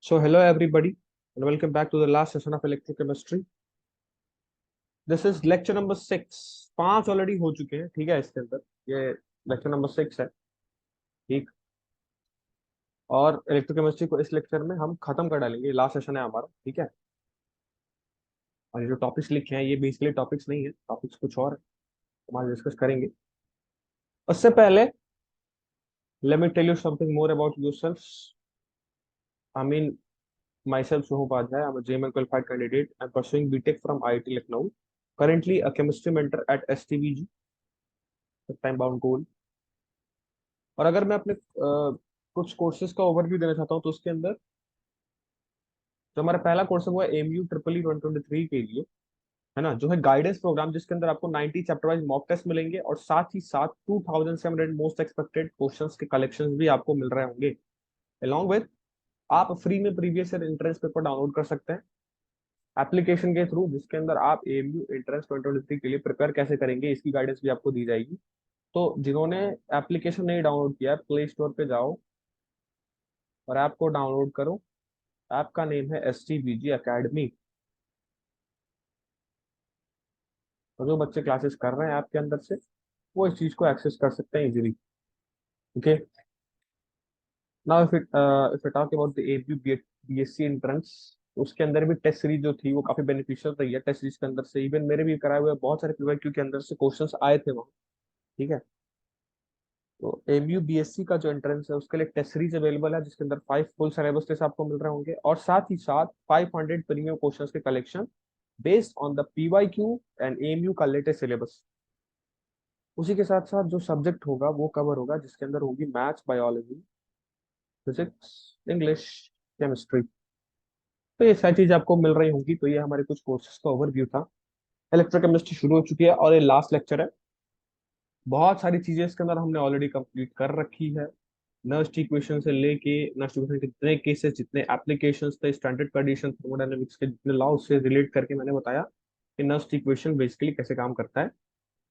So hello everybody and welcome back to the last session of electrochemistry. This is lecture number 6. 5 already हो चुके हैं, ठीक है। इसके अंदर ये लेक्चर नंबर 6 है, ठीक। और इलेक्ट्रोकेमिस्ट्री को इस लेक्चर में हम खत्म कर डालेंगे, लास्ट सेशन है हमारा, ठीक है। और ये जो टॉपिक्स लिखे हैं ये बेसिकली टॉपिक्स नहीं है, टॉपिक्स कुछ और है, हम आज डिस्कस करेंगे। उससे पहले let me tell you something more about yourself. I mean myself Soham Upadhyay. I'm a JML qualified candidate. I'm pursuing BTech from IIT Lucknow. Currently a chemistry mentor at STVG, time bound goal. और अगर मैं अपने कुछ courses का overview देना चाहता हूँ तो उसके अंदर जो हमारा पहला कोर्स है वो है एमयू ट्रिपल ई 2023 के लिए, है ना, जो है गाइडेंस प्रोग्राम, जिसके अंदर आपको 90 चैप्टर वाइज मॉक टेस्ट मिलेंगे और साथ ही साथ 2700 मोस्ट एक्सपेक्टेड क्वेश्चंस के कलेक्शंस भी आपको मिल रहे होंगे। अलॉन्ग विद आप फ्री में previous year entrance paper download कर सकते हैं एप्लीकेशन के थ्रू, जिसके अंदर आप एमयू एंट्रेंस 2023 के लिए प्रिपेयर कैसे करेंगे इसकी गाइडेंस भी आपको दी जाएगी। तो जिन्होंने एप्लीकेशन नहीं डाउनलोड किया है, प्ले स्टोर पे जाओ और ऐप को डाउनलोड करो। ऐप का नेम है STVG Academy। और जो बच्चे क्लासेस कर रहे हैं ऐप के अंदर से, वो इस चीज को एक्सेस कर सकते हैं easily. Okay, now if it talk about the MU BSc entrance, उसके अंदर भी टेस्ट सीरीज जो थी वो काफी बेनिफिशियल रही है। टेस्ट सीरीज के अंदर से इवन मेरे भी कराए हुए बहुत सारे PYQ के अंदर से क्वेश्चंस आए थे वहाँ, ठीक है। तो एमयू BSc का जो एंट्रेंस है उसके लिए टेस्ट सीरीज अवेलेबल है, जिसके अंदर 5 फुल सिलेबस टेस्ट आपको मिल रहे होंगे और साथ ही साथ 500 प्रीमियम क्वेश्चंस के collection based on the PYQ and MU का लेटेस्ट सिलेबस। उसी के साथ साथ जो सब्जेक्ट होगा वो कवर होगा, जिसके अंदर होगी maths, biology, physics, English, chemistry. तो ये सारी चीज आपको मिल रही होंगी। तो ये हमारे कुछ कोर्सेज का ओवरव्यू था। इलेक्ट्रोकेमिस्ट्री शुरू हो चुकी है और ये लास्ट लेक्चर है। बहुत सारी चीजें इसके अंदर हमने ऑलरेडी कंप्लीट कर रखी है। नर्स्ट इक्वेशन से लेके नर्स्ट इक्वेशन के जितने केसेस, जितने एप्लीकेशंस थे, स्टैंडर्ड कंडीशन, थर्मोडायनेमिक्स के जितने लॉ, उससे रिलेट करके मैंने बताया कि नर्स्ट इक्वेशन बेसिकली कैसे काम करता है।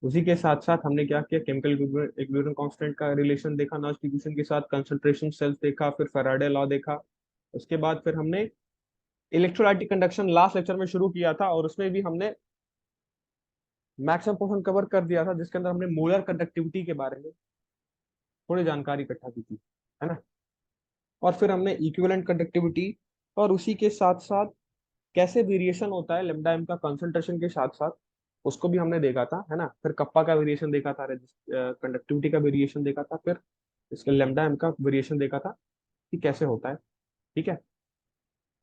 उसी के साथ साथ हमने क्या किया, केमिकल इक्विलिब्रियम कांस्टेंट का रिलेशन देखा नर्स्ट इक्वेशन के साथ, कंसंट्रेशन सेल्स देखा, फिर फैराडे लॉ देखा। उसके बाद फिर हमने इलेक्ट्रोलाइटिक कंडक्शन लास्ट लेक्चर में शुरू किया था और उसमें भी हमने मैक्सिमम पोर्शन कवर कर दिया था, जिसके अंदर हमने मोलर कंडक्टिविटी के बारे में थोड़ी जानकारी इकट्ठा की थी, है ना। और फिर हमने इक्विवेलेंट कंडक्टिविटी और उसी के साथ साथ कैसे वेरिएशन होता है लेमडा एम का कंसंट्रेशन के साथ साथ, उसको भी हमने देखा था, है ना। फिर कप्पा का वेरिएशन देखा था, कंडक्टिविटी का वेरिएशन देखा था, फिर इसके लेमडा एम का वेरिएशन देखा था कि कैसे होता है, ठीक है।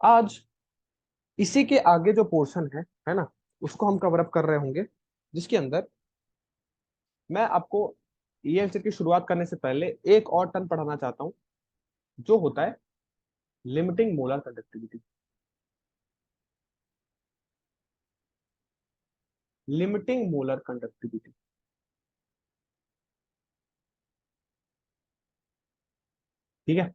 आज इसी के आगे जो पोर्शन है ना, उसको हम कवर अप कर रहे होंगे, जिसके अंदर मैं आपको ये लेक्चर की शुरुआत करने से पहले एक और टर्म पढ़ाना चाहता हूँ, जो होता है limiting molar conductivity. Limiting molar conductivity, ठीक है।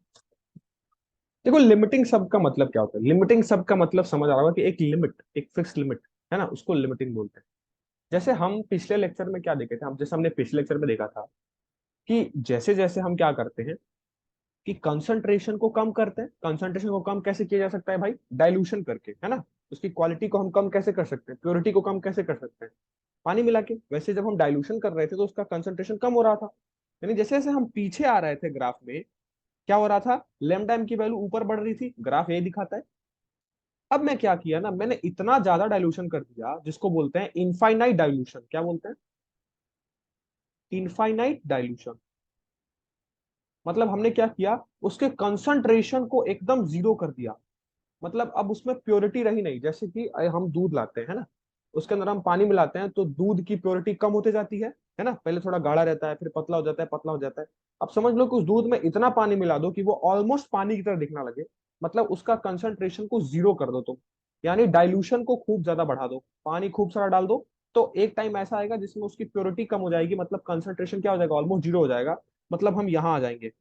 देखो, लिमिटिंग सब का मतलब क्या होता है। लिमिटिंग सब का मतलब समझ आ रहा होगा कि एक लिमिट, एक फिक्स लिमिट, है ना, उसको लिमिटिंग बोलते हैं। जैसे हम पिछले लेक्चर में क्या देखे थे, हम जैसे हमने पिछले लेक्चर में देखा था कि जैसे जैसे हम क्या करते हैं कि कंसंट्रेशन को कम करते हैं। कंसंट्रेशन को कम कैसे किया जा सकता है भाई? डाइल्यूशन करके, है ना। उसकी क्वालिटी को हम कम कैसे कर सकते हैं, प्योरिटी को कम कैसे कर सकते हैं? पानी मिला के। वैसे जब हम डाइल्यूशन कर रहे थे तो उसका कंसंट्रेशन कम हो रहा था, यानी जैसे जैसे हम पीछे आ रहे थे ग्राफ में, क्या हो रहा था, लैम्डा एम की वैल्यू ऊपर बढ़ रही थी, ग्राफ ये दिखाता है। अब मैं क्या किया ना, मैंने इतना ज्यादा डाइल्यूशन कर दिया, जिसको बोलते हैं इनफाइनाइट डाइल्यूशन। क्या बोलते हैं? Infinite dilution. मतलब हमने क्या किया, उसके कंसंट्रेशन को एकदम जीरो कर दिया। मतलब अब उसमें प्योरिटी रही नहीं। जैसे कि हम दूध लाते हैं ना, उसके अंदर हम पानी मिलाते हैं तो दूध की प्योरिटी कम होते जाती है ना। पहले थोड़ा गाढ़ा रहता है, फिर पतला हो जाता है, पतला हो जाता है। अब समझ लो कि उस दूध में इतना पानी मिला दो कि वो ऑलमोस्ट पानी की तरह दिखना लगे, मतलब उसका कंसंट्रेशन को जीरो कर दो तुम, यानी डाइल्यूशन को खूब ज्यादा बढ़ा दो, पानी खूब सारा डाल दो। तो एक टाइम ऐसा आएगा जिसमें उसकी प्योरिटी कम हो जाएगी, मतलब कंसंट्रेशन क्या हो जाएगा, ऑलमोस्ट जीरो हो जाएगा। मतलब हम यहाँ आ जाएंगे,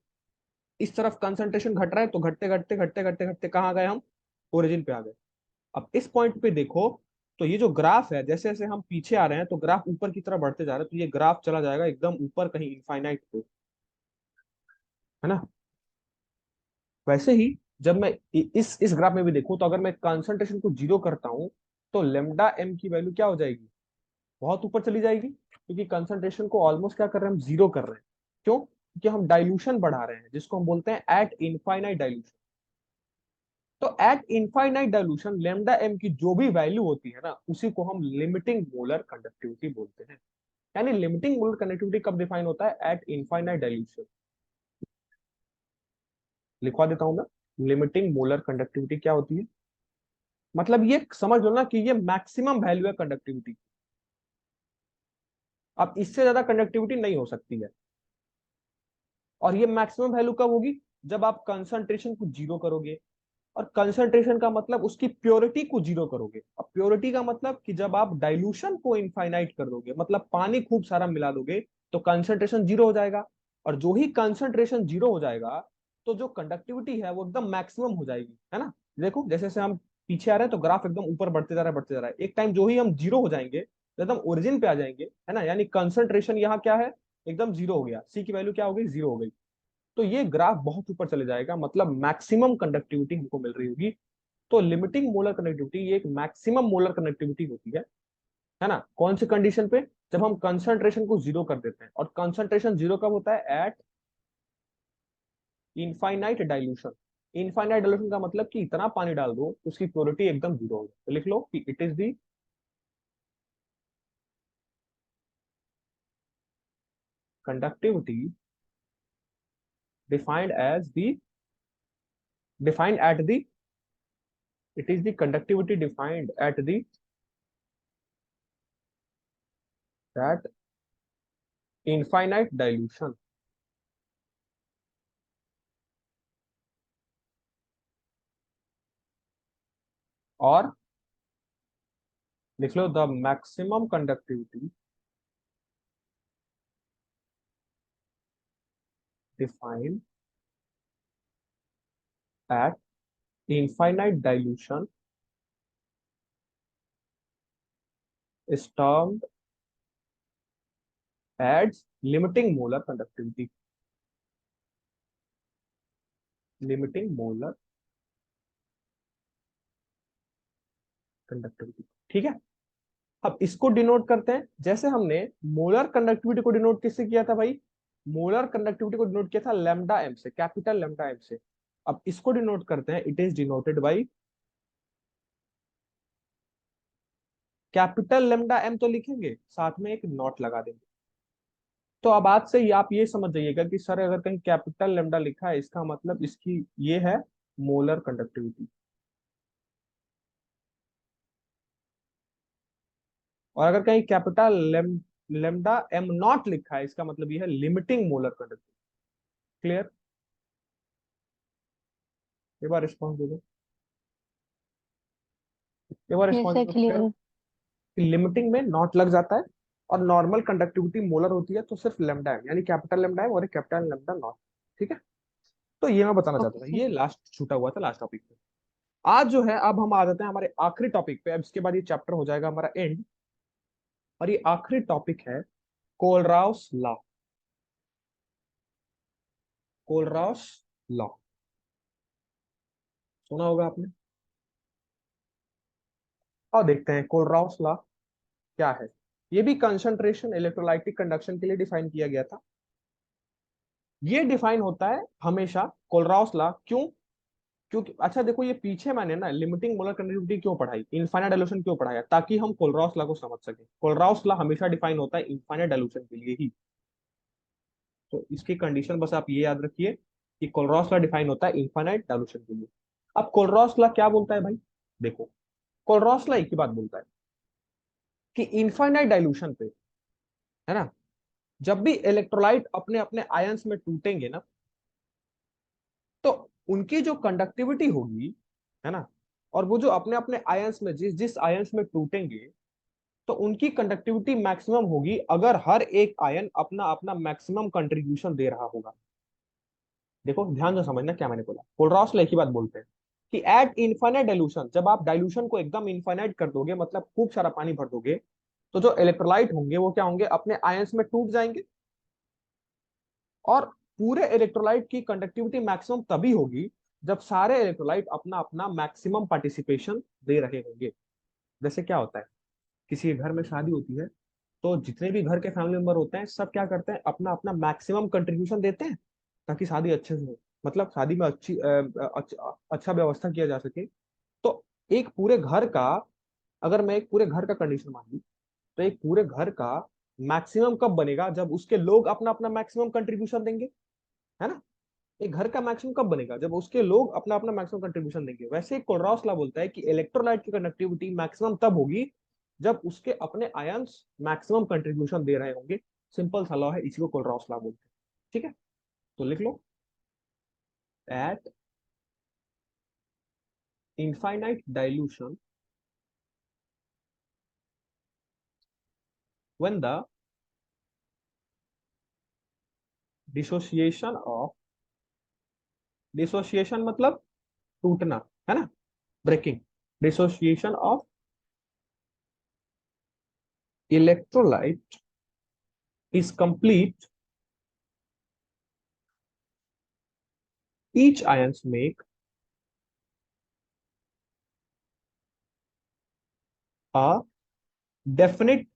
इस तरफ कंसंट्रेशन घट रहा है तो घटते घटते घटते घटते घटते कहाँ आ गए हम, ओरिजिन पे आ गए। अब इस पॉइंट पे देखो, तो ये जो ग्राफ है, जैसे जैसे हम पीछे आ रहे हैं तो ग्राफ ऊपर की तरफ बढ़ते जा रहे हैं, तो ये ग्राफ चला जाएगा एकदम ऊपर कहीं इनफाइनाइट पे, है ना। वैसे ही जब मैं इस ग्राफ में भी देखूं तो अगर मैं कंसंट्रेशन को जीरो करता हूं तो लेमडा एम की वैल्यू क्या हो जाएगी, बहुत ऊपर चली जाएगी, क्योंकि कंसंट्रेशन को ऑलमोस्ट क्या कर रहे हैं, हम जीरो कर रहे हैं। क्यों? क्योंकि हम डाइल्यूशन बढ़ा रहे हैं, जिसको हम बोलते हैं एट इनफाइनाइट डाइल्यूशन। तो at infinite dilution lambda M की जो भी वैल्यू होती है ना, उसी को हम लिमिटिंग मोलर कंडक्टिविटी बोलते हैं। यानी लिमिटिंग मोलर कंडक्टिविटी कब डिफाइन होता है, एट इनफाइनाइट डाइल्यूशन। लिखवा देता हूं मैं, लिमिटिंग मोलर कंडक्टिविटी क्या होती है, मतलब ये समझ लो ना कि ये मैक्सिमम वैल्यू है कंडक्टिविटी। अब इससे ज्यादा कंडक्टिविटी नहीं हो सकती है। और ये मैक्सिमम वैल्यू कब होगी, जब आप कंसंट्रेशन को जीरो करोगे। और कंसंट्रेशन का मतलब उसकी प्योरिटी को जीरो करोगे। अब प्योरिटी का मतलब कि जब आप डाइल्यूशन को इनफाइनाइट कर दोगे, मतलब पानी खूब सारा मिला दोगे, तो कंसंट्रेशन जीरो हो जाएगा। और जो ही कंसंट्रेशन जीरो हो जाएगा, तो जो कंडक्टिविटी है वो एकदम मैक्सिमम हो जाएगी, है ना। देखो जैसे जैसे हम पीछे आ रहे हैं तो ग्राफ एकदम ऊपर बढ़ते जा रहा है, बढ़ते जा रहा है। एक टाइम जो ही हम जीरो हो जाएंगे तो एकदम ओरिजिन पे आ जाएंगे, है ना। यानी कंसंट्रेशन यहाँ क्या है, एकदम जीरो हो गया, सी की वैल्यू क्या हो गई, जीरो हो गई। तो ये ग्राफ बहुत ऊपर चले जाएगा, मतलब मैक्सिमम कंडक्टिविटी हमको मिल रही होगी। तो लिमिटिंग मोलर कनेक्टिविटी ये एक मैक्सिमम मोलर कनेक्टिविटी होती है ना। कौन सी कंडीशन पे, जब हम कंसंट्रेशन को जीरो कर देते हैं। और कंसंट्रेशन जीरो कब होता है, eight infinite dilution. Infinite dilution का मतलब कि इतना पानी डाल दो उसकी प्योरिटी एकदम जीरो हो जाए। तो लिख लो कि it is the conductivity defined as the defined at the it is the conductivity defined at the that infinite dilution. और लिख लो the maximum conductivity defined at infinite dilution is termed as limiting molar conductivity। limiting molar conductivity, ठीक है। अब इसको denote करते हैं, जैसे हमने मोलर कंडक्टिविटी को डिनोट किससे किया था भाई, मोलर कंडक्टिविटी को डिनोट किया था लैम्डा एम से, कैपिटल लैम्डा एम से। अब इसको डिनोट करते हैं, it is denoted by capital lambda M, तो लिखेंगे साथ में एक नॉट लगा देंगे। तो अब आज से ही आप ये समझ जाइएगा कि सर अगर कहीं कैपिटल लैम्डा लिखा है, इसका मतलब इसकी ये है मोलर कंडक्टिविटी। और अगर कहीं कैपिटल लेमडा एम नॉट लिखा है, इसका मतलब ये है लिमिटिंग मोलर कंडक्टिविटी। क्लियर? एक बार रिस्पॉन्स दे दो, एक बार यस रिस्पॉन्स दे सर, दो, क्लियर? क्लियर है। कि लिमिटिंग में नॉट लग जाता है। और नॉर्मल कंडक्टिविटी मोलर होती है तो सिर्फ लेमडा एम, यानी कैपिटल लेमडा एम और कैपिटल लेमडा नॉट। ठीक है। तो ये मैं बताना चाहता ओके था, सर। ये लास्ट छूटा हुआ था लास्ट टॉपिक पे। आज जो है, अब हम आ जाते हैं हमारे आखिरी टॉपिक पे। अब इसके बाद ये चैप्टर हो जाएगा हमारा एंड। और ये आखिरी टॉपिक है कोलराउस लॉ। कोलराउस लॉ सुना होगा आपने। और देखते हैं कोलराउस लॉ क्या है। ये भी कंसंट्रेशन इलेक्ट्रोलाइटिक कंडक्शन के लिए डिफाइन किया गया था। ये डिफाइन होता है हमेशा कोलराउस लॉ, क्यों? क्योंकि अच्छा देखो, ये पीछे मैंने ना लिमिटिंग मोलर कंडक्टिविटी क्यों पढ़ाई, इनफाइनाइट डाइल्यूशन क्यों पढ़ाया, ताकि हम कोलराउस लॉ को समझ सके। कोलराउस लॉ हमेशा डिफाइन होता है इनफाइनाइट डाइल्यूशन के लिए ही। तो इसकी कंडीशन बस आप ये याद रखिए कि कोलराउस लॉ डिफाइन होता है इनफाइनाइट डाइल्यूशन के लिए। अब कोलराउस लॉ क्या बोलता है भाई, देखो। कोलराउस लॉ एक ही बात बोलता है कि इनफाइनाइट डाइल्यूशन पे, है ना, जब भी इलेक्ट्रोलाइट अपने अपने आयंस में टूटेंगे ना, तो उनकी जो कंडक्टिविटी होगी, है ना, और वो जो अपने अपने आयंस में जिस जिस आयंस में टूटेंगे, तो उनकी कंडक्टिविटी मैक्सिमम होगी अगर हर एक आयन अपना अपना मैक्सिमम कंट्रीब्यूशन दे रहा होगा। देखो ध्यान से समझना क्या मैंने बोला। कोलराउस लॉ एक ही बात बोलते हैं कि एट इनफाइनाइट डाइल्यूशन, जब आप डाइल्यूशन को एकदम इनफाइनाइट कर दोगे, मतलब खूब सारा पानी भर दोगे, तो जो इलेक्ट्रोलाइट होंगे वो क्या होंगे, अपने आयंस में टूट जाएंगे। और पूरे इलेक्ट्रोलाइट की कंडक्टिविटी मैक्सिमम तभी होगी जब सारे इलेक्ट्रोलाइट अपना अपना मैक्सिमम पार्टिसिपेशन दे रहे होंगे। जैसे क्या होता है, किसी के घर में शादी होती है, तो जितने भी घर के फैमिली मेंबर होते हैं सब क्या करते हैं, अपना अपना मैक्सिमम कंट्रीब्यूशन देते हैं ताकि शादी अच्छे से हो, मतलब शादी में अच्छा व्यवस्था किया जा सके। तो एक पूरे घर का, अगर मैं एक पूरे घर का कंडीशन मान लूं, तो एक पूरे घर का मैक्सिमम कब बनेगा, जब उसके लोग अपना अपना मैक्सिमम कंट्रीब्यूशन देंगे, है ना। एक घर का मैक्सिमम कब बनेगा, जब उसके लोग अपना अपना मैक्सिमम कंट्रीब्यूशन देंगे। वैसे कोलरॉस लॉ बोलता है कि इलेक्ट्रोलाइट की कंडक्टिविटी मैक्सिमम तब होगी जब उसके अपने आयंस मैक्सिमम कंट्रीब्यूशन दे रहे होंगे। सिंपल सा लॉ है, इसी को कोलरॉस लॉ बोलते हैं। ठीक है, तो लिख लो, at infinite dilution when the dissociation of, dissociation मतलब टूटना, है ना, breaking, dissociation of electrolyte is complete, each ions make a definite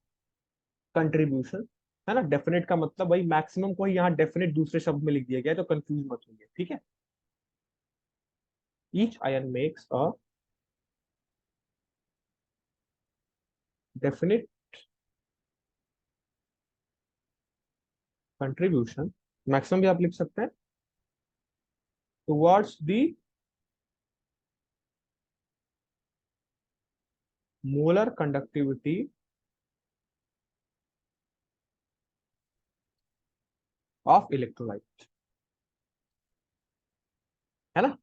contribution, है ना। डेफिनेट का मतलब वही मैक्सिमम को ही यहाँ डेफिनेट दूसरे शब्द में लिख दिया गया है, तो कंफ्यूज मत होइए, ठीक है। Each ion makes a definite contribution, maximum भी आप लिख सकते हैं, towards the molar conductivity of electrolyte, है ना।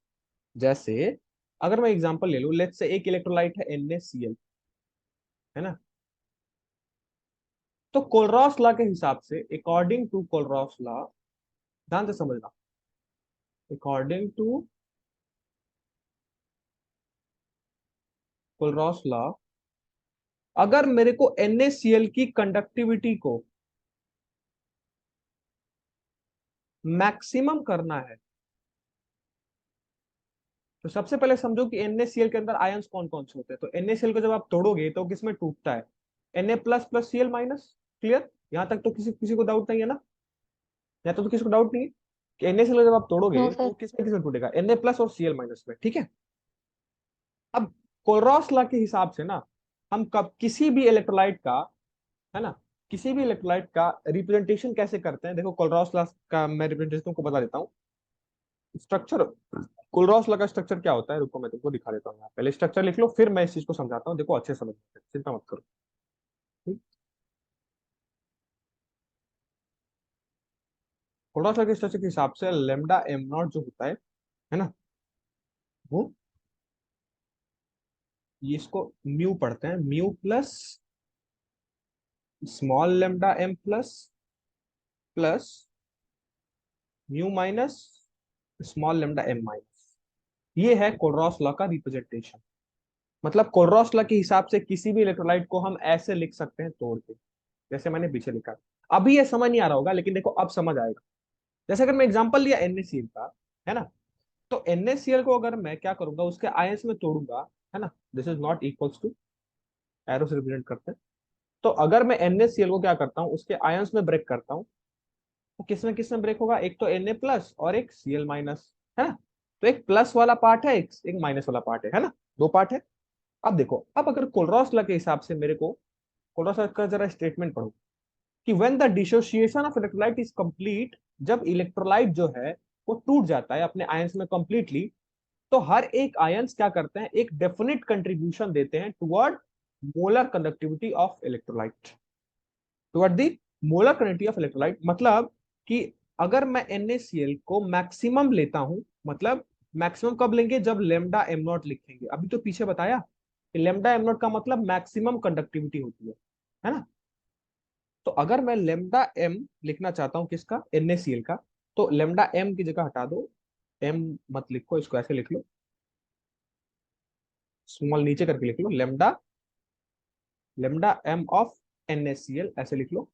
जैसे अगर मैं एग्जांपल ले लूं, लेट्स से एक इलेक्ट्रोलाइट है NaCl, है ना। तो कोलरॉस लॉ के हिसाब से, अकॉर्डिंग टू कोलरॉस लॉ, ध्यान से समझना, अकॉर्डिंग टू कोलरॉस लॉ, अगर मेरे को NaCl की कंडक्टिविटी को मैक्सिमम करना है, तो सबसे पहले समझो कि NaCl के अंदर आयंस कौन कौन से होते हैं। तो NaCl को जब आप तोड़ोगे तो किसमें टूटता है, Na plus plus Cl minus. Clear, यहां तक तो किसी किसी को डाउट नहीं है ना, या तो किसी को डाउट नहीं है कि NaCl को जब आप नो तोड़ोगे तो सर। वो किसमें किसमें टूटेगा, Na प्लस और Cl माइनस में, ठीक है। अब कोलरॉस लॉ के हिसाब से ना, हम कब किसी भी इलेक्ट्रोलाइट का, है ना, किसी भी इलेक्ट्रोलाइट का रिप्रेजेंटेशन कैसे करते हैं, देखो कोलरॉस लॉ का मैं रिप्रेजेंटेशन तुमको बता देता हूँ। स्ट्रक्चर, कोलरॉस लॉ का स्ट्रक्चर क्या होता है, रुको मैं तुमको दिखा देता हूँ, यहाँ पहले स्ट्रक्चर लिख लो, फिर मैं इस चीज को समझाता हूँ, देखो अच्छे समझ में, चिंता मत करो, ठीक। कोलरॉस लॉ के स्ट्रक्चर के हिसाब से लेमडा एम नॉट जो होता है ना, वो, ये इसको म्यू पढ़ते हैं, mu plus small lambda M plus plus mu minus small lambda M minus. ये है कोलरॉस लॉ का रिप्रेजेंटेशन। मतलब कोलरॉस लॉ के हिसाब से किसी भी इलेक्ट्रोलाइट को हम ऐसे लिख सकते हैं तोड़ के, जैसे मैंने पीछे लिखा। अभी ये समझ नहीं आ रहा होगा, लेकिन देखो अब समझ आएगा। जैसे अगर मैं एग्जांपल लिया NaCl का, है ना, तो NaCl को अगर मैं क्या करूंगा, उसके आयंस में तोड़ूंगा, है ना, this is not equals to, arrow से रिप्रेजेंट करते हैं। तो अगर मैं NaCl को क्या करता हूँ, उसके आयंस में ब्रेक करता हूँ, तो किसमें ब्रेक होगा, एक तो Na प्लस और एक Cl माइनस, है ना। तो एक प्लस वाला पार्ट है, एक माइनस वाला पार्ट है ना, दो पार्ट है। अब देखो, अब अगर कोलरॉस लॉ के हिसाब से मेरे को कोलरॉस लॉ का जरा स्टेटमेंट पढ़ो कि when the dissociation of electrolyte is complete, जब इलेक्ट्रोलाइट जो है वो टूट जाता है अपने आयंस में कंप्लीटली, तो हर एक आयंस क्या करते हैं, एक डेफिनेट कंट्रीब्यूशन देते हैं toward molar conductivity of electrolyte, toward the molar conductivity of electrolyte. मतलब कि अगर मैं NaCl को मैक्सिमम लेता हूं, मतलब मैक्सिमम कब लेंगे, जब लेमडा एम नॉट लिखेंगे। अभी तो पीछे बताया कि लेमडा एम नॉट का मतलब मैक्सिमम कंडक्टिविटी होती है ना। तो अगर मैं लेमडा एम लिखना चाहता हूं किसका, NaCl का, तो लेमडा एम की जगह हटा दो, एम मत लिखो, इसको ऐसे लिख लो, स्मॉल नीचे करके लिख लो, lambda, lambda m of NaCl ऐसे लिख लो।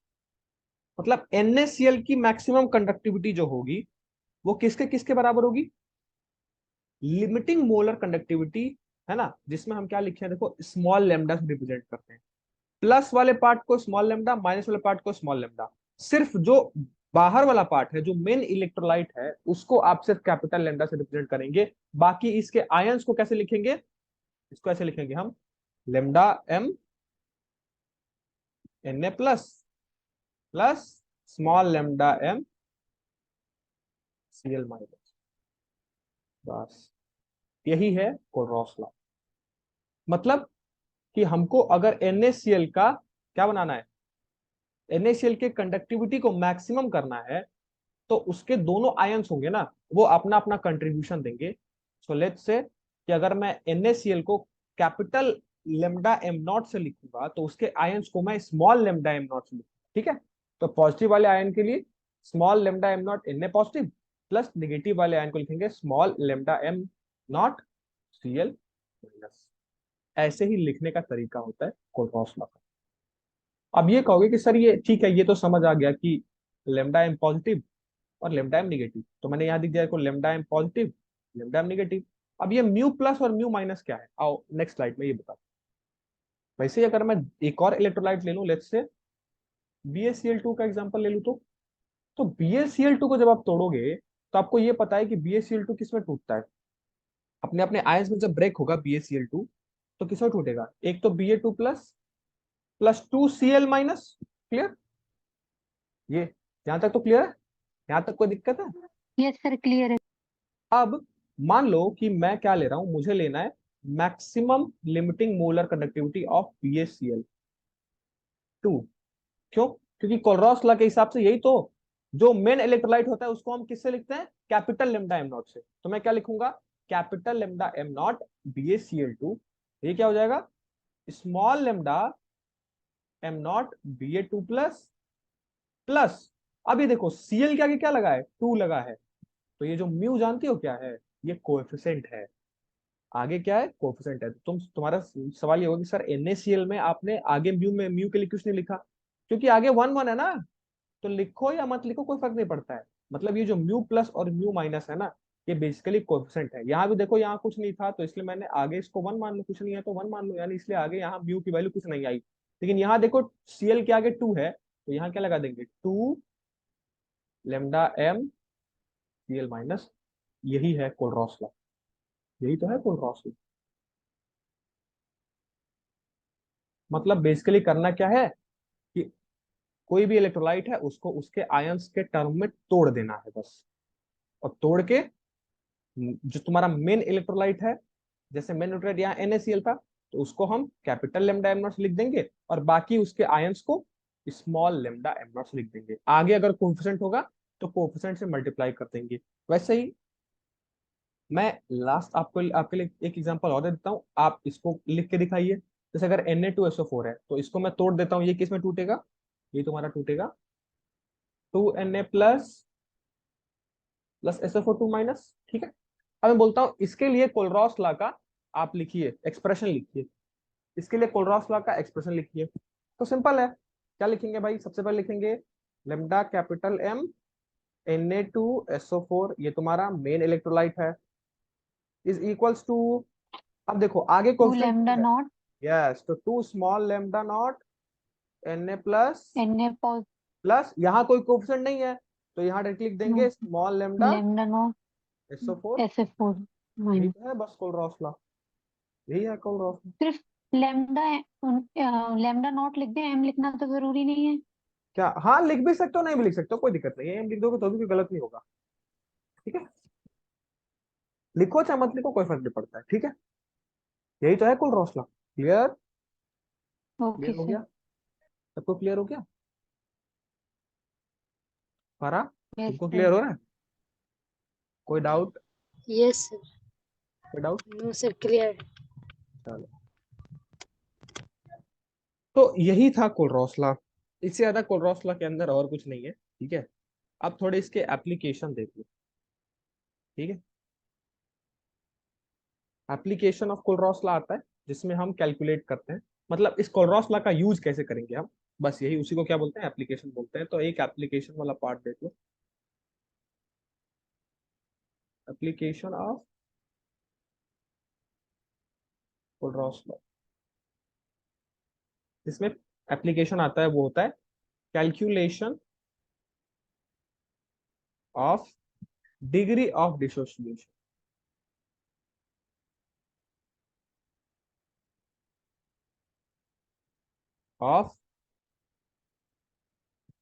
मतलब NaCl की मैक्सिमम कंडक्टिविटी जो होगी वो किसके किसके बराबर होगी, लिमिटिंग मोलर कंडक्टिविटी है ना, जिसमें हम क्या लिखे हैं देखो, स्मॉल लेमडा से रिप्रेजेंट करते हैं। प्लस वाले पार्ट को स्मॉल लेमडा, माइनस वाले पार्ट को स्मॉल लेमडा। सिर्फ जो बाहर वाला पार्ट है, जो मेन इलेक्ट्रोलाइट है, उसको आप सिर्फ कैपिटल लेमडा से रिप्रेजेंट करेंगे। बाकी इसके आयंस को कैसे लिखेंगे, इसको ऐसे लिखेंगे हम, lambda M N A plus plus small lambda M C L minus. बस यही है कोलरॉस लॉ। मतलब कि हमको अगर NaCl का क्या बनाना है, NaCl के कंडक्टिविटी को मैक्सिमम करना है, तो उसके दोनों आयंस होंगे ना, वो अपना अपना कंट्रीब्यूशन देंगे। सो लेट्स से कि अगर मैं NaCl को कैपिटल लेमडा एम नॉट से लिखूंगा, तो उसके आयंस को मैं स्मॉल लेमडा एम नॉट से लिखूंगा। ठीक है, तो पॉजिटिव वाले आयन के लिए small lambda am not Na positive, plus negative वाले आयन को लिखेंगे small lambda am not Cl minus. ऐसे ही लिखने का तरीका होता है कोलरॉस लॉ का। अब ये कहोगे कि सर ये ठीक है, ये तो समझ आ गया कि लेमडा एम पॉजिटिव और लेमडा एम निगेटिव, तो मैंने यहाँ दिख दिया को lambda M positive, lambda M negative. अब ये म्यू प्लस और म्यू माइनस क्या है, आओ नेक्स्ट स्लाइड में ये बता। वैसे ही अगर मैं एक और इलेक्ट्रोलाइट ले लूं, लेट्स से BaCl2 का एग्जांपल ले लूं, तो BaCl2 को जब आप तोड़ोगे, तो आपको ये पता है कि BaCl2 किस में टूटता है, अपने अपने आयंस में जब ब्रेक होगा BaCl2, तो किस में टूटेगा, एक तो Ba2 plus plus 2Cl minus. Clear, ये यहां तक तो क्लियर है, यहां तक कोई दिक्कत है? यस सर, क्लियर है। अब मान लो कि मैं क्या ले रहा हूं, मुझे लेना है maximum limiting molar conductivity of BaCl2। क्यों? क्योंकि कोलरॉस लॉ के हिसाब से यही तो, जो मेन इलेक्ट्रोलाइट होता है उसको हम किससे लिखते हैं, कैपिटल लेमडा एम नॉट से। तो मैं क्या लिखूंगा, capital lambda am not BaCl2, ये क्या हो जाएगा, small lambda am not Ba2 plus plus, अब ये देखो Cl के आगे क्या लगा है, 2 लगा है, तो ये जो म्यू जानती हो क्या है, ये कोएफिशिएंट है। आगे क्या है, कोएफिशिएंट है। तो तुम्हारा सवाल ये होगा कि सर NaCl में आपने आगे म्यू के लिए कुछ नहीं लिखा, क्योंकि आगे 1 1 है ना, तो लिखो या मत लिखो कोई फर्क नहीं पड़ता है। मतलब ये जो म्यू प्लस और म्यू माइनस है ना, ये बेसिकली कोएफिशिएंट है। यहाँ भी देखो, यहाँ कुछ नहीं था, तो इसलिए मैंने आगे इसको 1 मान लो, कुछ नहीं है तो 1 मान लो, यानी इसलिए आगे यहाँ म्यू की वैल्यू कुछ नहीं आई। लेकिन यहाँ देखो Cl के आगे 2 है, तो यहाँ क्या लगा देंगे, 2 लेमडा एम Cl माइनस। यही है कोलरॉस लॉ, यही तो है कोलरॉस लॉ। मतलब बेसिकली करना क्या है कि कोई भी इलेक्ट्रोलाइट है उसको उसके आयंस के टर्म में तोड़ देना है बस, और तोड़ के जो तुम्हारा मेन इलेक्ट्रोलाइट है, जैसे मेन इलेक्ट्रोलाइट यहाँ NaCl था, तो उसको हम कैपिटल लेमडा एम नॉट से लिख देंगे, और बाकी उसके आयंस को स्मॉल लेमडा एम नॉट से लिख देंगे। आगे अगर कोफिशिएंट होगा तो कोफिशिएंट से मल्टीप्लाई कर देंगे। वैसे ही मैं लास्ट आपको आपके लिए एक एग्जांपल और दे देता हूँ, आप इसको लिख के दिखाइए। जैसे अगर Na2SO4 है, तो इसको मैं तोड़ देता हूँ, ये किस में टूटेगा, ये तुम्हारा टूटेगा 2Na plus plus SO4 2 minus. ठीक है, अब मैं बोलता हूँ इसके लिए कोलरॉस लॉ का आप लिखिए, एक्सप्रेशन लिखिए, इसके लिए कोलरॉस लॉ का एक्सप्रेशन लिखिए। तो सिंपल है, क्या लिखेंगे भाई, सबसे पहले लिखेंगे लेमडा कैपिटल एम Na2SO4, ये तुम्हारा मेन इलेक्ट्रोलाइट है, इज इक्वल्स टू, अब देखो आगे 2 कोफिशिएंट लैम्डा है, नॉट यस, तो 2 small lambda naught Na plus Na pause plus, यहाँ कोई कोफिशिएंट नहीं है, तो यहाँ डायरेक्टली लिख नो देंगे small lambda lambda naught SO4। SF4 यही माइनस। तो है बस कोलरॉस लॉ, यही है कोलरॉस लॉ। सिर्फ लैम्डा लैम्डा नॉट लिख दे, एम लिखना तो जरूरी नहीं है। क्या, हाँ लिख भी सकते हो, नहीं भी लिख सकते हो, कोई दिक्कत नहीं है, एम लिख दोगे तो भी कोई गलत नहीं होगा। ठीक है, लिखो चाहे मत लिखो, कोई फर्क नहीं पड़ता है। ठीक है, यही तो है कोलरॉस लॉ। क्लियर, ओके क्लियर हो सर। गया, सबको क्लियर हो गया, फारा यस तुमको सर। क्लियर हो रहा है, कोई डाउट, यस सर। कोई डाउट? No sir, clear. चलो, तो यही था कोलरॉस लॉ, इससे ज्यादा कोलरॉस लॉ के अंदर और कुछ नहीं है। ठीक है, अब थोड़े इसके एप्लीकेशन देख लो। ठीक है, एप्लीकेशन ऑफ कोलरॉस लॉ आता है, जिसमें हम कैलकुलेट करते हैं, मतलब इस कोलरॉस लॉ का यूज कैसे करेंगे हम, बस यही, उसी को क्या बोलते हैं, एप्लीकेशन बोलते हैं। तो एक एप्लीकेशन वाला पार्ट देख लो, एप्लीकेशन ऑफ कोलरॉस लॉ। इसमें एप्लीकेशन आता है, वो होता है calculation of degree of dissociation of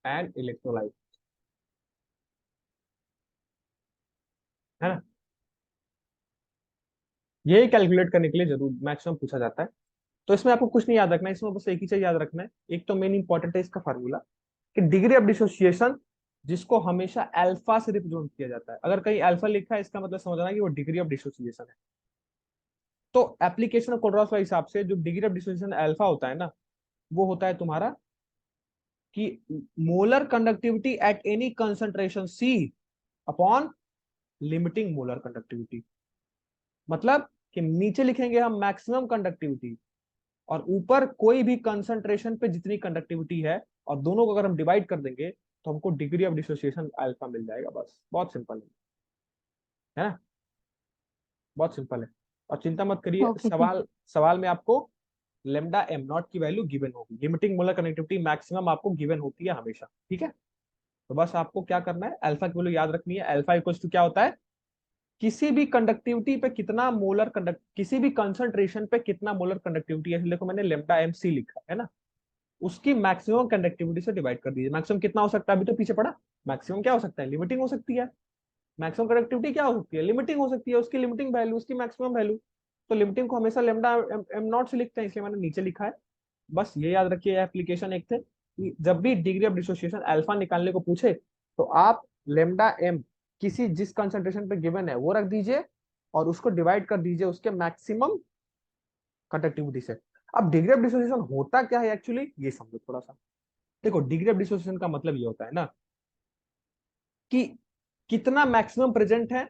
an electrolyte, है ना। यही कैलकुलेट करने के लिए जरूर मैक्सिमम पूछा जाता है। तो इसमें आपको कुछ नहीं याद रखना है, इसमें बस एक ही चीज याद रखना है। एक तो मेन इंपॉर्टेंट है इसका फार्मूला कि डिग्री ऑफ डिसोसिएशन जिसको हमेशा अल्फा से रिप्रेजेंट किया जाता है। अगर कहीं अल्फा लिखा है इसका मतलब समझना कि वो डिग्री ऑफ डिसोसिएशन है। तो एप्लीकेशन ऑफ कोलरॉस के हिसाब से जो डिग्री ऑफ डिसोसिएशन अल्फा होता है ना, वो होता है तुम्हारा कि molar conductivity at any concentration C upon limiting molar conductivity. मतलब कि नीचे लिखेंगे हम मैक्सिमम कंडक्टिविटी और ऊपर कोई भी कंसंट्रेशन पे जितनी कंडक्टिविटी है, और दोनों को अगर हम डिवाइड कर देंगे तो हमको डिग्री ऑफ डिसोसिएशन अल्फा मिल जाएगा। बस बहुत सिंपल है ना, बहुत सिंपल है। और चिंता मत करिए, ओके सर। सवाल सवाल में आपको लेमडा एम नॉट की वैल्यू गिवन होगी। लिमिटिंग मोलर कनेक्टिविटी मैक्सिमम आपको गिवन होती है हमेशा, ठीक है। तो बस आपको क्या करना है, अल्फा की वैल्यू याद रखनी है। अल्फा इक्वल्स टू क्या होता है, किसी भी कंडक्टिविटी पे कितना मोलर कंडक्ट, किसी भी कंसंट्रेशन पे कितना मोलर कंडक्टिविटी है, देखो मैंने लेमडा एम सी लिखा है ना, उसकी मैक्सिमम कंडक्टिविटी से डिवाइड कर दीजिए। मैक्सिमम कितना हो सकता है, अभी तो पीछे पड़ा। मैक्सिमम क्या हो सकता है, लिमिटिंग हो सकती है। मैक्सिमम कंडक्टिविटी क्या हो सकती है, लिमिटिंग हो सकती है। उसकी लिमिटिंग वैल्यू, उसकी मैक्सिमम वैल्यू। तो लिमिटिंग को हमेशा लेमडा एम नॉट से लिखते हैं, इसलिए मैंने नीचे लिखा है। बस ये याद रखिए, एप्लीकेशन एक थे कि जब भी डिग्री ऑफ डिसोसिएशन अल्फा निकालने को पूछे तो आप लेमडा एम किसी जिस कंसंट्रेशन पे गिवन है वो रख दीजिए और उसको डिवाइड कर दीजिए उसके मैक्सिमम कंडक्टिविटी से। अब डिग्री ऑफ डिसोसिएशन होता क्या है एक्चुअली, ये समझो थोड़ा सा। देखो, डिग्री ऑफ डिसोसिएशन का मतलब ये होता है ना कि कितना मैक्सिमम प्रेजेंट है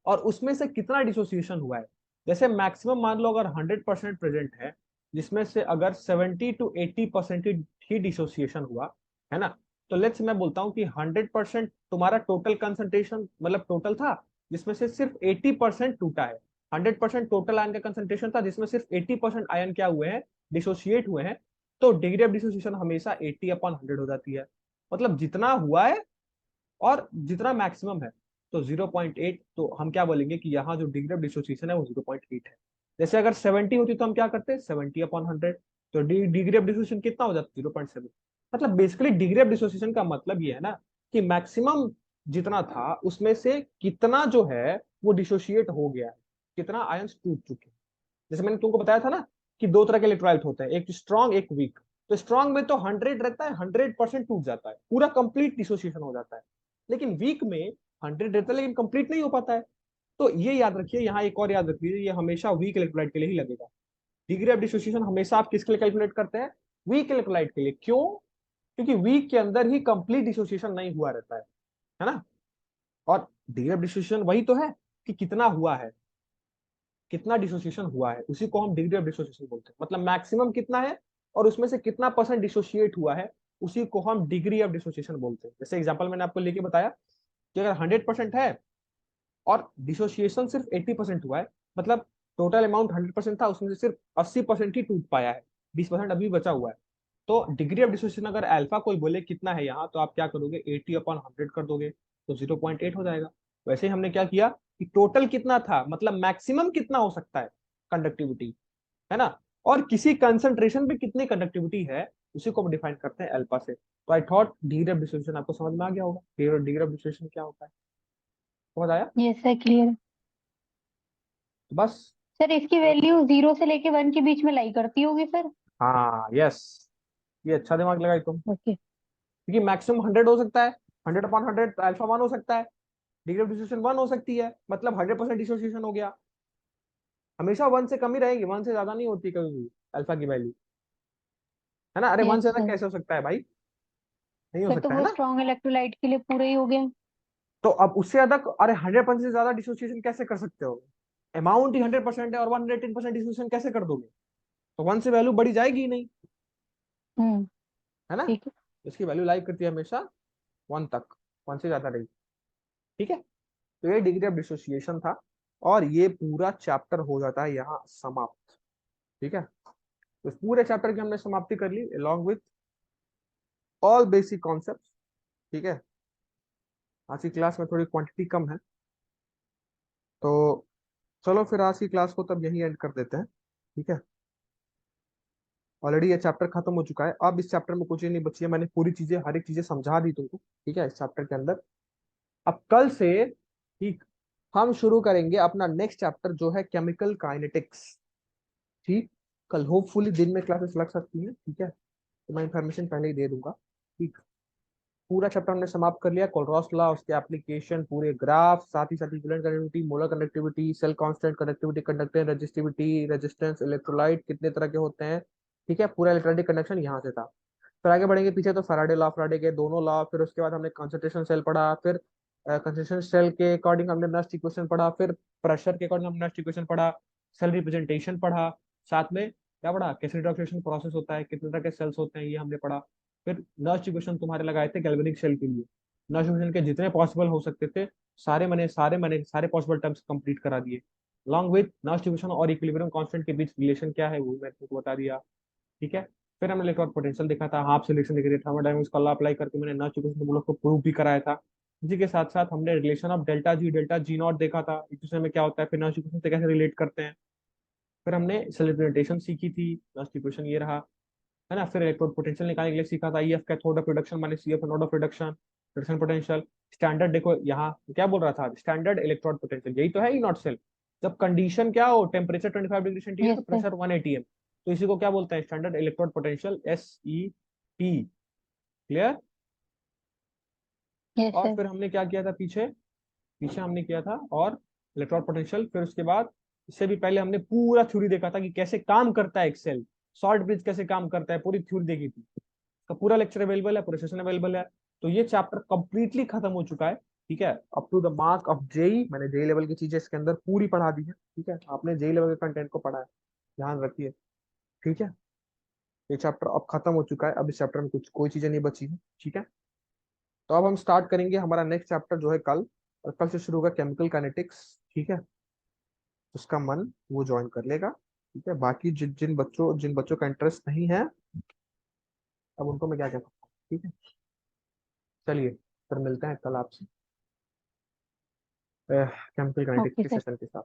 और उसमें से कितना डिसोसिएशन हुआ है। जैसे मैक्सिमम मान लो अगर 100% प्रेजेंट है, जिसमें से अगर 70 to 80% ही डिसोसिएशन हुआ है ना, तो लेट्स मैं बोलता हूं कि 100% तुम्हारा टोटल कंसंट्रेशन मतलब टोटल था, जिसमें से सिर्फ 80% टूटा है। 100% टोटल आयन का कंसंट्रेशन था, जिसमें सिर्फ 80% आयन क्या हुए हैं, डिसोसिएट हुए हैं। तो डिग्री ऑफ डिसोसिएशन हमेशा 80/100 हो जाती है। मतलब जितना हुआ है और जितना मैक्सिमम है। तो 0.8, तो हम क्या बोलेंगे कि यहाँ जो डिग्री ऑफ डिसोसिएशन है वो 0.8 है। जैसे अगर 70 होती तो हम क्या करते, 70/100। तो डिग्री ऑफ डिसोसिएशन कितना हो जाता, 0.7। मतलब बेसिकली डिग्री ऑफ डिसोसिएशन का मतलब ये है ना कि मैक्सिमम जितना था उसमें से कितना जो है वो डिसोसिएट हो गया है, कितना आयंस टूट चुके हैं। जैसे मैंने तुमको बताया था ना कि दो तरह के इलेक्ट्रोलाइट होते हैं, एक स्ट्रॉन्ग एक वीक। तो स्ट्रॉन्ग में तो 100 रहता है, 100% टूट जाता है, पूरा कंप्लीट डिसोसिएशन हो जाता है। लेकिन वीक में 100 रहता है लेकिन कंप्लीट नहीं हो पाता है। तो ये याद रखिए, यहाँ एक और याद रखिए, ये हमेशा वीक इलेक्ट्रोलाइट के लिए ही लगेगा। डिग्री ऑफ डिसोसिएशन हमेशा आप किसके लिए कैलकुलेट करते हैं, वीक इलेक्ट्रोलाइट के लिए। क्यों, क्योंकि वीक के अंदर ही कंप्लीट डिसोसिएशन नहीं हुआ रहता है ना। और डिग्री ऑफ डिसोसिएशन वही तो है कि कितना हुआ है, कितना डिसोसिएशन हुआ है, उसी को हम डिग्री ऑफ डिसोसिएशन बोलते हैं। मतलब मैक्सिमम कितना है और उसमें से कितना परसेंट डिसोसिएट हुआ है, उसी को हम डिग्री ऑफ डिसोसिएशन बोलते हैं। जैसे एग्जांपल मैंने आपको लेके बताया कि अगर 100% है और डिसोसिएशन सिर्फ 80% हुआ है, मतलब टोटल अमाउंट 100% था, उसमें से सिर्फ 80% ही टूट पाया है, 20% अभी बचा हुआ है। तो डिग्री ऑफ डिसोसिएशन अगर अल्फा कोई बोले कितना है यहाँ, तो आप क्या करोगे, 80/100 कर दोगे, तो 0.8 हो जाएगा। वैसे ही हमने क्या किया कि टोटल कितना था, मतलब मैक्सिमम कितना हो सकता है कंडक्टिविटी, है ना, और किसी कंसंट्रेशन पे कितनी कंडक्टिविटी है, उसी को हम डिफाइन करते हैं अल्फा से। तो I thought degree of dissociation आपको समझ में आ गया होगा, डिग्री ऑफ डिसोसिएशन क्या होता है, समझ आया। Yes sir, clear. तो बस। सर इसकी वैल्यू 0 से लेके 1 के बीच में लाई करती होगी सर। हाँ यस, ये अच्छा दिमाग लगाई तुम, ओके। क्योंकि मैक्सिमम 100 हो सकता है, 100/100 अल्फा 1 हो सकता है, डिग्री ऑफ डिसोसिएशन 1 हो सकती है, मतलब 100% डिसोसिएशन हो गया। हमेशा 1 से कम ही रहेगी, 1 से ज्यादा नहीं होती कभी भी अल्फा की वैल्यू, है ना। अरे 1 यस से ज्यादा सर। कैसे हो सकता है भाई, नहीं हो सर तो सकता है वो ना। स्ट्रॉन्ग इलेक्ट्रोलाइट के लिए पूरा ही हो गया। तो अब उससे ज्यादा, अरे 100% से ज्यादा डिसोसिएशन कैसे कर सकते हो, अमाउंट ही 100% है और 110% डिसोसिएशन कैसे कर दोगे, तो 1 से वैल्यू बढ़ी जाएगी ही नहीं, हम्म। है ना। ठीक है। इसकी वैल्यू लाइक करती है हमेशा 1 तक, 1 से ज्यादा नहीं, ठीक है। तो ये डिग्री ऑफ डिसोसिएशन था और ये पूरा चैप्टर हो जाता है यहाँ समाप्त। ठीक है, तो इस पूरे चैप्टर की हमने समाप्ति कर ली along with all basic concept. ठीक है, आज की क्लास में थोड़ी क्वांटिटी कम है, तो चलो फिर आज की क्लास को तब यही एंड कर देते हैं। ठीक है, ऑलरेडी ये चैप्टर खत्म हो चुका है, अब इस चैप्टर में कुछ ही नहीं बची है, मैंने पूरी चीजें हर एक चीजें समझा दी तुमको। ठीक है, इस चैप्टर के अंदर अब कल से ठीक हम शुरू करेंगे अपना नेक्स्ट चैप्टर जो है केमिकल काइनेटिक्स। ठीक, कल होपफुली दिन में क्लासेस लग सकती हैं। ठीक है, तो मैं इन्फॉर्मेशन पहले ही दे दूंगा। ठीक, पूरा चैप्टर हमने समाप्त कर लिया, कोलरॉस लॉ, उसके एप्लीकेशन, पूरे ग्राफ, साथ ही साथ equivalent conductivity, molar conductivity, cell constant, conductivity, conductance, resistivity, resistance, electrolyte कितने तरह के होते हैं। ठीक है, पूरा इलेक्ट्रोलाइटिक कंडक्शन यहाँ से था। फिर आगे बढ़ेंगे पीछे तो फैराडे लॉ, फैराडे के दोनों लॉ, फिर उसके बाद हमने कंसंट्रेशन सेल पढ़ा, फिर कंसंट्रेशन सेल के अकॉर्डिंग हमने नस्ट इक्वेशन पढ़ा, फिर प्रेशर के अकॉर्डिंग हमने नस्ट इक्वेशन पढ़ा, सेल रिप्रेजेंटेशन पढ़ा, साथ में क्या पढ़ा, कैसे डिटॉक्सिफिकेशन प्रोसेस होता है, कितने तरह के सेल्स होते हैं ये हमने पढ़ा। फिर नस्ट इक्वेशन तुम्हारे लगाए थे गैल्वेनिक सेल के लिए, नस्ट इक्वेशन के जितने पॉसिबल हो सकते थे सारे पॉसिबल टर्म्स कंप्लीट करा दिए, लॉन्ग विथ नस्ट इक्वेशन और इक्विलिब्रियम कांस्टेंट के बीच रिलेशन क्या है वो मैं तुमको बता दिया। ठीक है, फिर हमने इलेक्ट्रॉन पोटेंशियल देखा था, हाफ सिलेक्शन देखी थी, थर्मोडायनामिक्स का लॉ अप्लाई करके मैंने नॉन इक्वेशन को को प्रूव भी कराया था। इसी के साथ साथ हमने relation of delta G not देखा था, इक्वेशन में क्या होता है, फिर नॉन इक्वेशन से कैसे रिलेट करते हैं। फिर हमने सेल रिप्रेजेंटेशन सीखी थी, नॉन इक्वेशन ये रहा, है ना। फिर इलेक्ट्रॉन पोटेंशियल निकालने के लिए सीखा था, EF cathode of reduction minus EF anode of reduction, reduction potential. Standard देखो यहाँ क्या बोल रहा था, स्टैंडर्ड इलेक्ट्रॉन पोटेंशियल यही तो है, ई नॉट सेल। जब कंडीशन क्या हो, टेम्परेचर 25 डिग्री सेंटीग्रेड यस तो सर। प्रेशर 1 atm, तो इसी को क्या बोलते हैं, standard electron potential, SEP। Clear. Yes और सर। फिर हमने क्या किया था पीछे, पीछे हमने किया था और इलेक्ट्रॉन पोटेंशियल, फिर उसके बाद इससे भी पहले हमने पूरा थ्योरी देखा था कि कैसे काम करता है एक सेल, शॉर्ट ब्रिज कैसे काम करता है, पूरी थ्योरी देखी थी। तो पूरा लेक्चर अवेलेबल है, पूरा सेशन अवेलेबल है। तो ये चैप्टर कंप्लीटली खत्म हो चुका है। ठीक है, up to the mark of JEE, मैंने जेई लेवल की चीजें इसके अंदर पूरी पढ़ा दी है। ठीक है, आपने जेई लेवल के कंटेंट को पढ़ा है, ध्यान रखिए। ठीक है, ये चैप्टर अब खत्म हो चुका है, अब इस चैप्टर में कुछ कोई चीजें नहीं बची है। ठीक है, तो अब हम स्टार्ट करेंगे हमारा नेक्स्ट चैप्टर जो है कल, और कल से शुरू होगा केमिकल काइनेटिक्स। ठीक है, उसका मन वो ज्वाइन कर लेगा। ठीक है, बाकी जिन बच्चों का इंटरेस्ट नहीं है, अब उनको मैं क्या कहता हूँ। ठीक है, चलिए फिर मिलते हैं कल आपसे केमिकल काइनेटिक्स ओके के सर। सेशन के साथ।